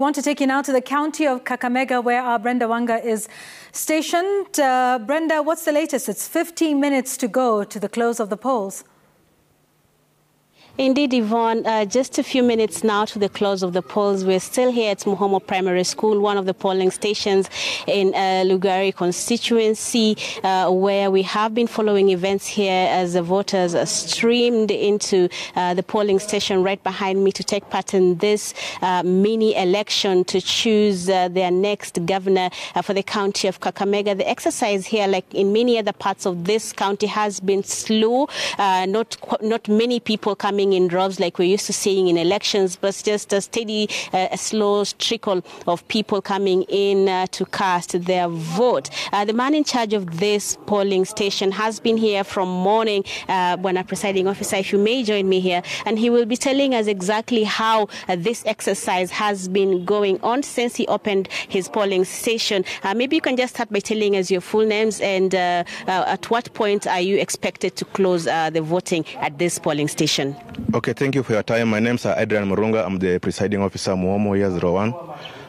I want to take you now to the county of Kakamega, where our Brenda Wanga is stationed. Brenda, what's the latest? It's 15 minutes to go to the close of the polls. Indeed, Yvonne, just a few minutes now to the close of the polls. We're still here at Muhomo Primary School, one of the polling stations in Lugari constituency, where we have been following events here as the voters streamed into the polling station right behind me to take part in this mini election to choose their next governor for the county of Kakamega. The exercise here, like in many other parts of this county, has been slow. Not many people coming in droves like we're used to seeing in elections, but just a steady, slow trickle of people coming in to cast their vote. The man in charge of this polling station has been here from morning, when a presiding officer, if you may join me here, and he will be telling us exactly how this exercise has been going on since he opened his polling station. Maybe you can just start by telling us your full names and at what point are you expected to close the voting at this polling station? Okay, thank you for your time. My name is Adrian Murunga. I'm the presiding officer, Muhomo Year 01.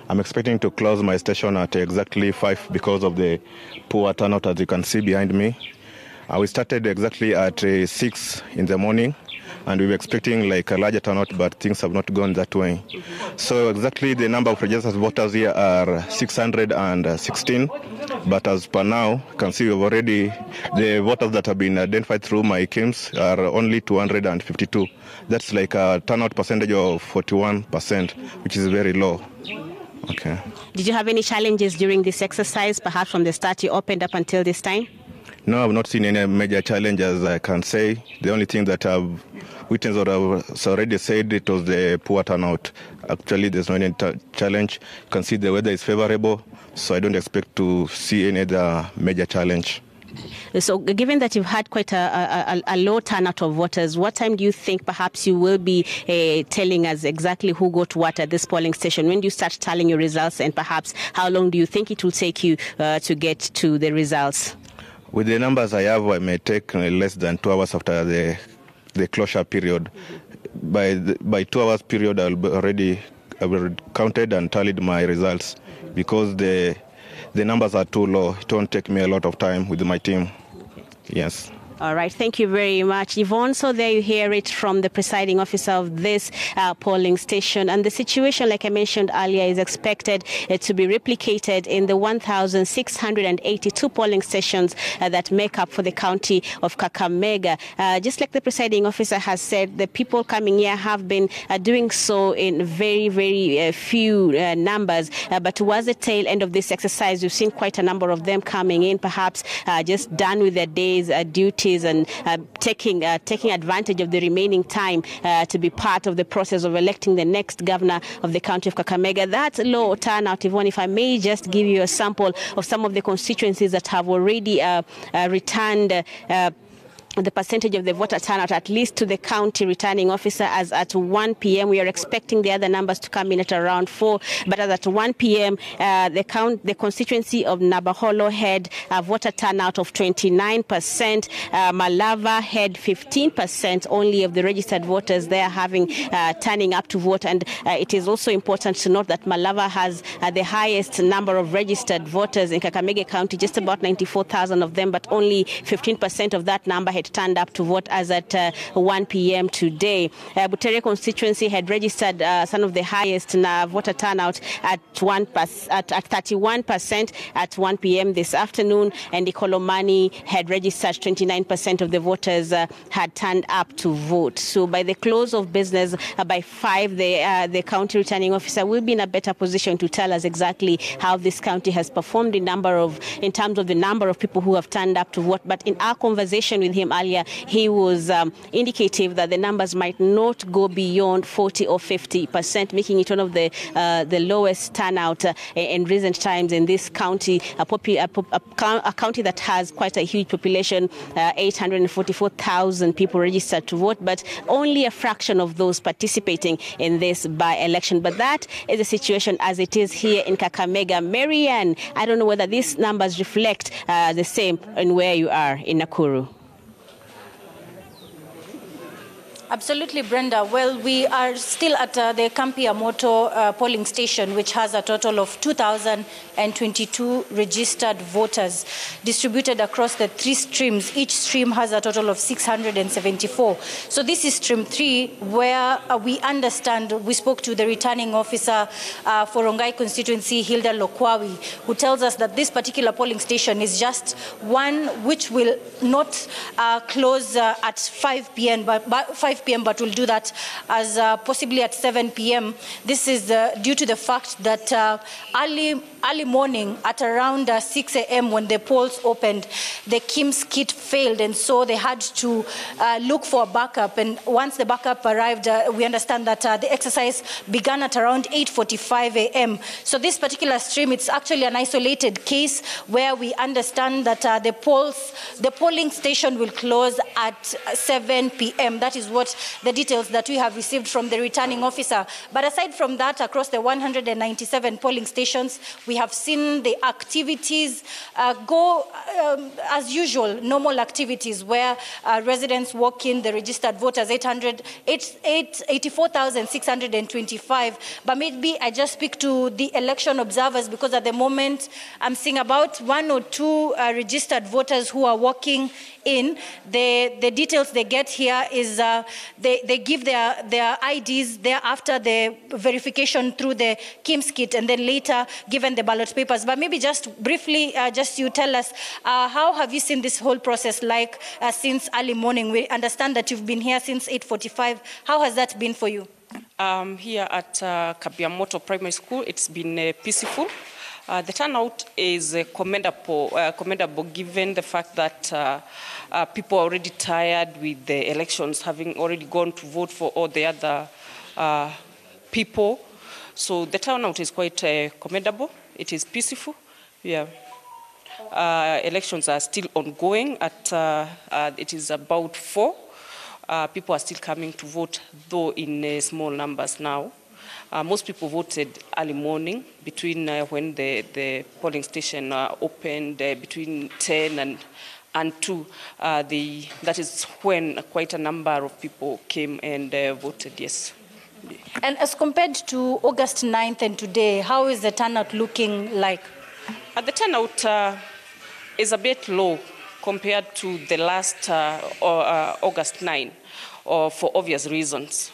I'm expecting to close my station at exactly 5 because of the poor turnout, as you can see behind me. We started exactly at 6 in the morning, and we were expecting like a larger turnout, but things have not gone that way. So exactly the number of registered voters here are 616, but as per now, you can see we've already, the voters that have been identified through my KIMS are only 252. That's like a turnout percentage of 41%, which is very low. Okay. Did you have any challenges during this exercise, perhaps from the start you opened up until this time? No, I've not seen any major challenges, I can say. The only thing that I've witnessed or I've already said, it was the poor turnout. Actually, there's no any challenge. You can see the weather is favorable, so I don't expect to see any other major challenge. So given that you've had quite a low turnout of voters, what time do you think perhaps you will be telling us exactly who got what at this polling station? When do you start tallying your results, and perhaps how long do you think it will take you to get to the results? With the numbers I have, I may take less than 2 hours after the closure period. By 2 hours period, I've already counted and tallied my results, because the numbers are too low. It won't take me a lot of time with my team. Yes. All right. Thank you very much, Yvonne. So there you hear it from the presiding officer of this polling station. And the situation, like I mentioned earlier, is expected to be replicated in the 1,682 polling stations that make up for the county of Kakamega. Just like the presiding officer has said, the people coming here have been doing so in very, very few numbers. But towards the tail end of this exercise, we've seen quite a number of them coming in, perhaps just done with their day's duties and taking advantage of the remaining time to be part of the process of electing the next governor of the county of Kakamega. That low turnout, Yvonne, if I may just give you a sample of some of the constituencies that have already returned the percentage of the voter turnout, at least to the county returning officer, as at 1 p.m. We are expecting the other numbers to come in at around 4, but as at 1 p.m. The constituency of Nabaholo had a voter turnout of 29%. Malava had 15% only of the registered voters there turning up to vote. And it is also important to note that Malava has the highest number of registered voters in Kakamega County, just about 94,000 of them, but only 15% of that number had turned up to vote as at 1 p.m. today. Butere constituency had registered some of the highest voter turnout at 31% at 1 p.m. this afternoon, and Ikolomani had registered 29% of the voters had turned up to vote. So by the close of business, by 5, the county returning officer will be in a better position to tell us exactly how this county has performed in terms of the number of people who have turned up to vote. But in our conversation with him earlier, he was indicative that the numbers might not go beyond 40 or 50%, making it one of the lowest turnout in recent times in this county, a county that has quite a huge population, 844,000 people registered to vote, but only a fraction of those participating in this by-election. But that is the situation as it is here in Kakamega. Marianne, I don't know whether these numbers reflect the same in where you are in Nakuru. Absolutely, Brenda. Well, we are still at the Kampiamoto polling station, which has a total of 2,022 registered voters distributed across the 3 streams. Each stream has a total of 674. So this is stream 3, where we understand, we spoke to the returning officer for Rongai constituency, Hilda Lokwawi, who tells us that this particular polling station is just one which will not close at 5 p.m. but will do that as possibly at 7 p.m. This is due to the fact that early morning at around 6 a.m. when the polls opened, the KIMS kit failed, and so they had to look for backup. And once the backup arrived, we understand that the exercise began at around 8:45 a.m. So this particular stream, it's actually an isolated case where we understand that the polling station will close at 7 p.m. That is what the details that we have received from the returning officer. But aside from that, across the 197 polling stations, we have seen the activities go as usual, normal activities where residents walk in, the registered voters, 84,625. But maybe I just speak to the election observers, because at the moment I'm seeing about 1 or 2 registered voters who are walking in. The details they get here is they give their IDs thereafter the verification through the KIMS kit, and then later given the ballot papers. But maybe just briefly, just you tell us, how have you seen this whole process like since early morning? We understand that you've been here since 8:45. How has that been for you? Here at Kakamega Primary School, it's been peaceful. The turnout is commendable given the fact that people are already tired with the elections, having already gone to vote for all the other people. So the turnout is quite commendable. It is peaceful. Yeah. Elections are still ongoing. It is about 4. People are still coming to vote, though in small numbers now. Most people voted early morning between when the polling station opened between 10 and 2. That is when quite a number of people came and voted, yes. And as compared to August 9th and today, how is the turnout looking like? The turnout is a bit low compared to the last August 9, for obvious reasons.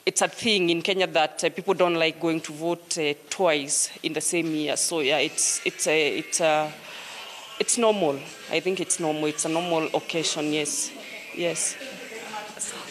It's a thing in Kenya that people don't like going to vote twice in the same year. So yeah, it's normal. I think it's normal. It's a normal occasion. Yes, yes.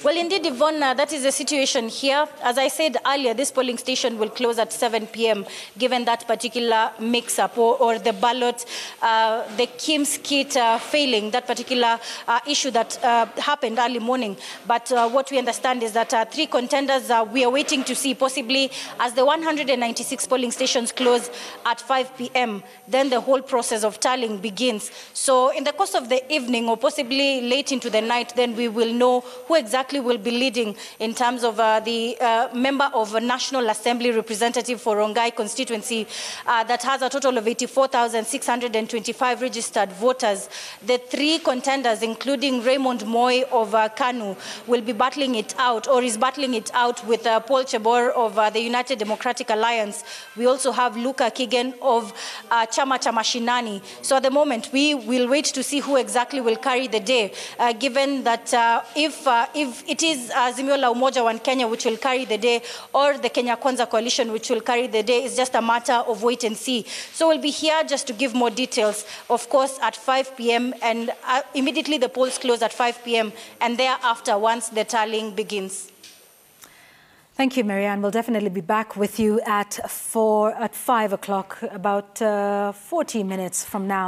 Well, indeed, Yvonne, that is the situation here. As I said earlier, this polling station will close at 7 p.m. given that particular mix-up or the ballot, the KIMS kit failing, that particular issue that happened early morning. But what we understand is that 3 contenders, we are waiting to see possibly as the 196 polling stations close at 5 p.m., then the whole process of tallying begins. So in the course of the evening or possibly late into the night, then we will know who exactly will be leading in terms of the member of a National Assembly representative for Rongai constituency that has a total of 84,625 registered voters. The 3 contenders, including Raymond Moi of Kanu, will be battling it out, or is battling it out with Paul Chebor of the United Democratic Alliance. We also have Luka Kigen of Chama cha Mashinani. So at the moment, we will wait to see who exactly will carry the day, given that if it is Azimio la Umoja One Kenya which will carry the day, or the Kenya Kwanza coalition which will carry the day, it's just a matter of wait and see. So we'll be here just to give more details, of course, at 5 p.m. and immediately the polls close at 5 p.m. and thereafter once the tallying begins. Thank you, Marianne. We'll definitely be back with you at 5 o'clock, about 40 minutes from now.